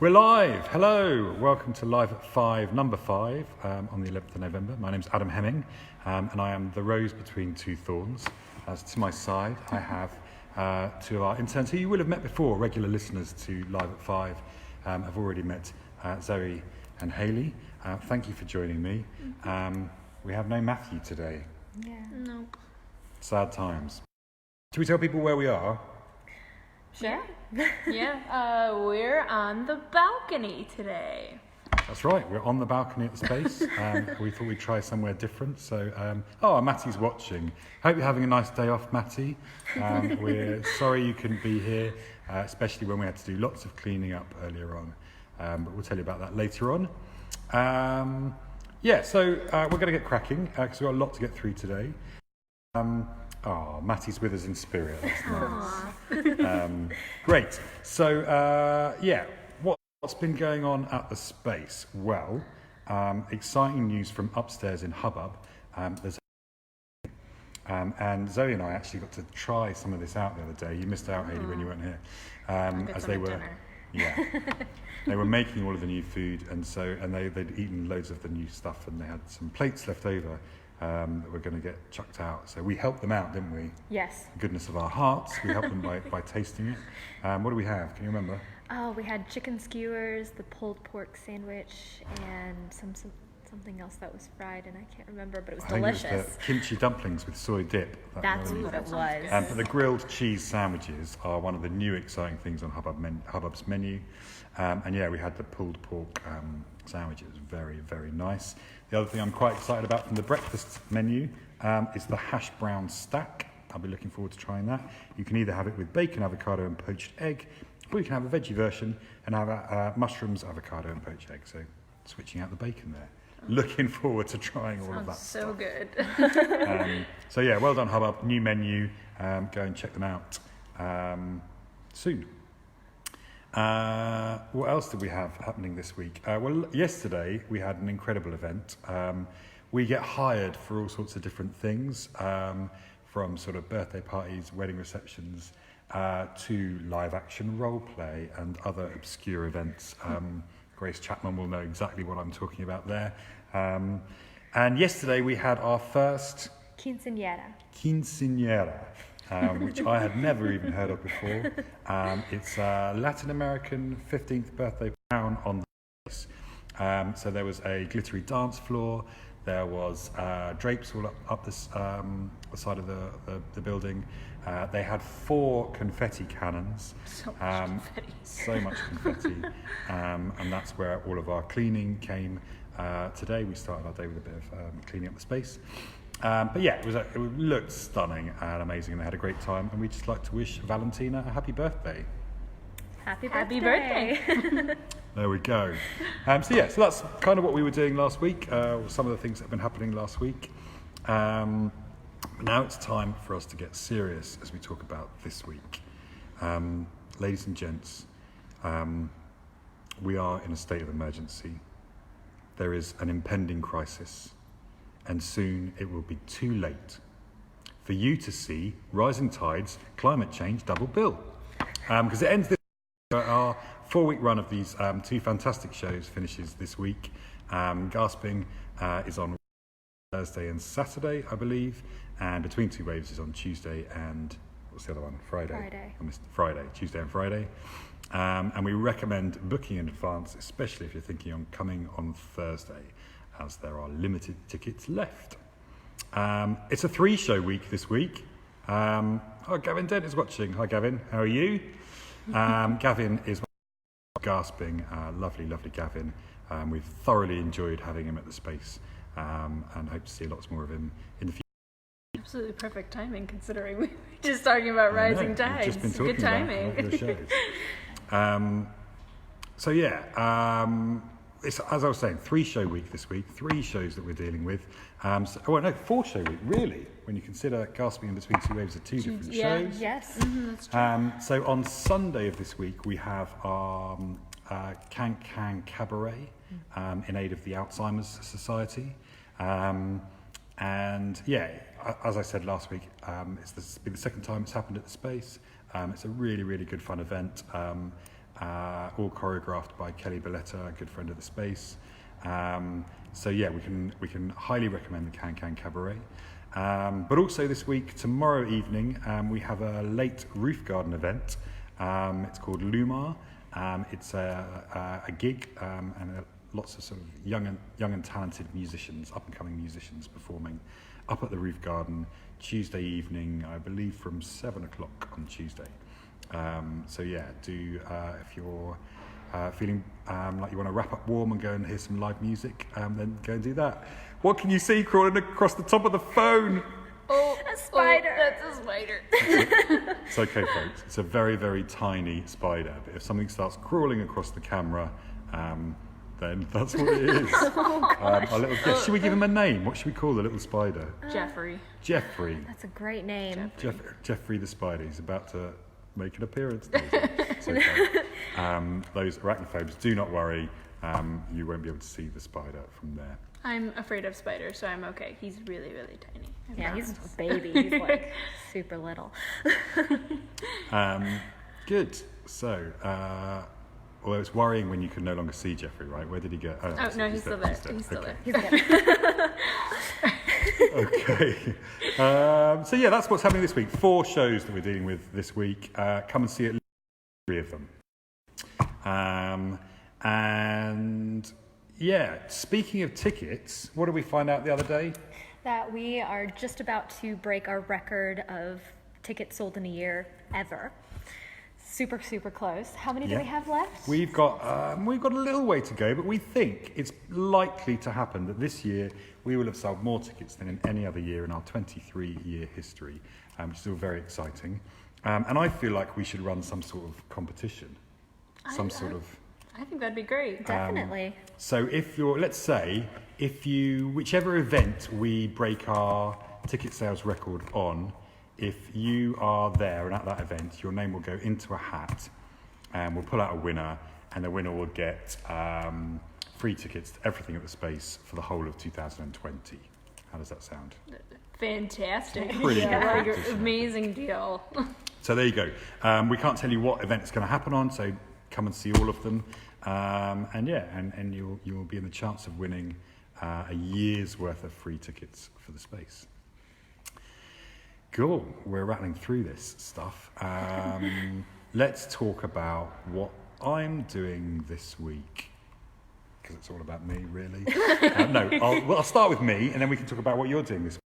We're live. Hello. Welcome to Live at 5, number 5, on the 11th of November. My name's Adam Hemming, and I am the rose between two thorns. As to my side, I have two of our interns who you will have met before. Regular listeners to Live at 5 have already met Zoe and Hayley. Thank you for joining me. We have no Matthew today. Yeah. No. Sad times. Should we tell people where we are? Sure. Yeah. We're on the balcony today. That's right, we're on the balcony at the space. We thought we'd try somewhere different. So, Matty's watching. Hope you're having a nice day off, Matty. We're sorry you couldn't be here, especially when we had to do lots of cleaning up earlier on. But we'll tell you about that later on. We're going to get cracking because we've got a lot to get through today. Matty's with us in spirit. That's nice. Great. So, what's been going on at the space? Well, exciting news from upstairs in Hubbub. And Zoe and I actually got to try some of this out the other day. You missed out, Hayley, when you weren't here. As they were, dinner. they were making all of the new food, and they'd eaten loads of the new stuff, and they had some plates left over. That we're going to get chucked out. So we helped them out, didn't we? Yes. The goodness of our hearts. We helped them by tasting it. What do we have? Can you remember? Oh, we had chicken skewers, the pulled pork sandwich, and something else that was fried, and I can't remember, but it was delicious. I think it was the kimchi dumplings with soy dip. That's what it was. But the grilled cheese sandwiches are one of the new exciting things on Hubbub's menu. We had the pulled pork sandwich. It was very, very nice. The other thing I'm quite excited about from the breakfast menu is the hash brown stack. I'll be looking forward to trying that. You can either have it with bacon, avocado and poached egg, or you can have a veggie version and have mushrooms, avocado and poached egg. So switching out the bacon there. Looking forward to trying all of that so stuff. Good. Well done Hubbub. New menu. Go and check them out soon. What else did we have happening this week? Yesterday we had an incredible event. We get hired for all sorts of different things, from sort of birthday parties, wedding receptions, to live action role play and other obscure events. Grace Chapman will know exactly what I'm talking about there. And yesterday we had our first Quinceañera. Which I had never even heard of before. It's a Latin American 15th birthday town on the place. So there was a glittery dance floor. There was drapes all up the side of the building. They had 4 confetti cannons. So much confetti. And that's where all of our cleaning came today. We started our day with a bit of cleaning up the space. It looked stunning and amazing, and they had a great time. And we'd just like to wish Valentina a happy birthday. Happy birthday. There we go. So that's kind of what we were doing last week. Some of the things that have been happening last week. But now it's time for us to get serious as we talk about this week. Ladies and gents, we are in a state of emergency. There is an impending crisis. And soon it will be too late for you to see rising tides, climate change, double bill. Because it ends this week. Our 4-week run of these 2 fantastic shows finishes this week. Gasping is on Thursday and Saturday, I believe. And Between Two Waves is on Tuesday and, what's the other one? Friday. I missed Friday, Tuesday and Friday. And we recommend booking in advance, especially if you're thinking on coming on Thursday, as there are limited tickets left. It's a 3-show week this week. Gavin Dent is watching. Hi Gavin, how are you? Gavin is Gasping. Lovely Gavin. We've thoroughly enjoyed having him at the space, and hope to see lots more of him in the future. Absolutely perfect timing, considering we were just talking about rising tides. Just been talking Good timing. About your shows. It's, as I was saying, 3-show week this week, 3 shows that we're dealing with. 4-show week, really, when you consider Gasping in Between Two Waves are 2 different shows. Yes. That's true. So on Sunday of this week, we have our Can Cabaret in aid of the Alzheimer's Society. As I said last week, it's been the second time it's happened at the space. It's a really, really good fun event. all choreographed by Kelly Belletta, a good friend of the space. So yeah, we can highly recommend the Can Can Cabaret. But also this week, tomorrow evening, we have a late roof garden event. It's called Lumar. It's a gig and lots of sort of young and talented musicians, up and coming musicians performing up at the roof garden Tuesday evening, I believe from 7 o'clock on Tuesday. So yeah, if you're feeling like you want to wrap up warm and go and hear some live music, then go and do that. What can you see crawling across the top of the phone? Oh, a spider. That's a spider. It's okay, folks. It's a very, very tiny spider. But if something starts crawling across the camera, then that's what it is. Should we give him a name? What should we call the little spider? Jeffrey. Jeffrey. That's a great name. Jeffrey the spider. He's about to make an appearance. It's okay. Those arachnophobes, do not worry. You won't be able to see the spider from there. I'm afraid of spiders, so I'm okay. He's really, really tiny. Yeah, he's a baby. He's like super little. Good. So, although it's worrying when you can no longer see Jeffrey, right? Where did he go? Oh, no, he's still there. He's still Okay. there. Okay. So yeah, that's what's happening this week. 4 shows that we're dealing with this week. Come and see at least 3 of them. And yeah, speaking of tickets, what did we find out the other day? That we are just about to break our record of tickets sold in a year ever. Super, super close. How many do we have left? We've got a little way to go, but we think it's likely to happen that this year we will have sold more tickets than in any other year in our 23-year history, which is all very exciting. And I feel like we should run some sort of competition, I think that'd be great. Definitely. So whichever event we break our ticket sales record on, if you are there and at that event, your name will go into a hat and we'll pull out a winner, and the winner will get free tickets to everything at the space for the whole of 2020. How does that sound? Fantastic. Pretty good Like, competition. amazing deal. So there you go. We can't tell you what event it's going to happen on, so come and see all of them. And you'll be in the chance of winning a year's worth of free tickets for the space. Cool. We're rattling through this stuff. Let's talk about what I'm doing this week, because it's all about me, really. I'll start with me, and then we can talk about what you're doing this week.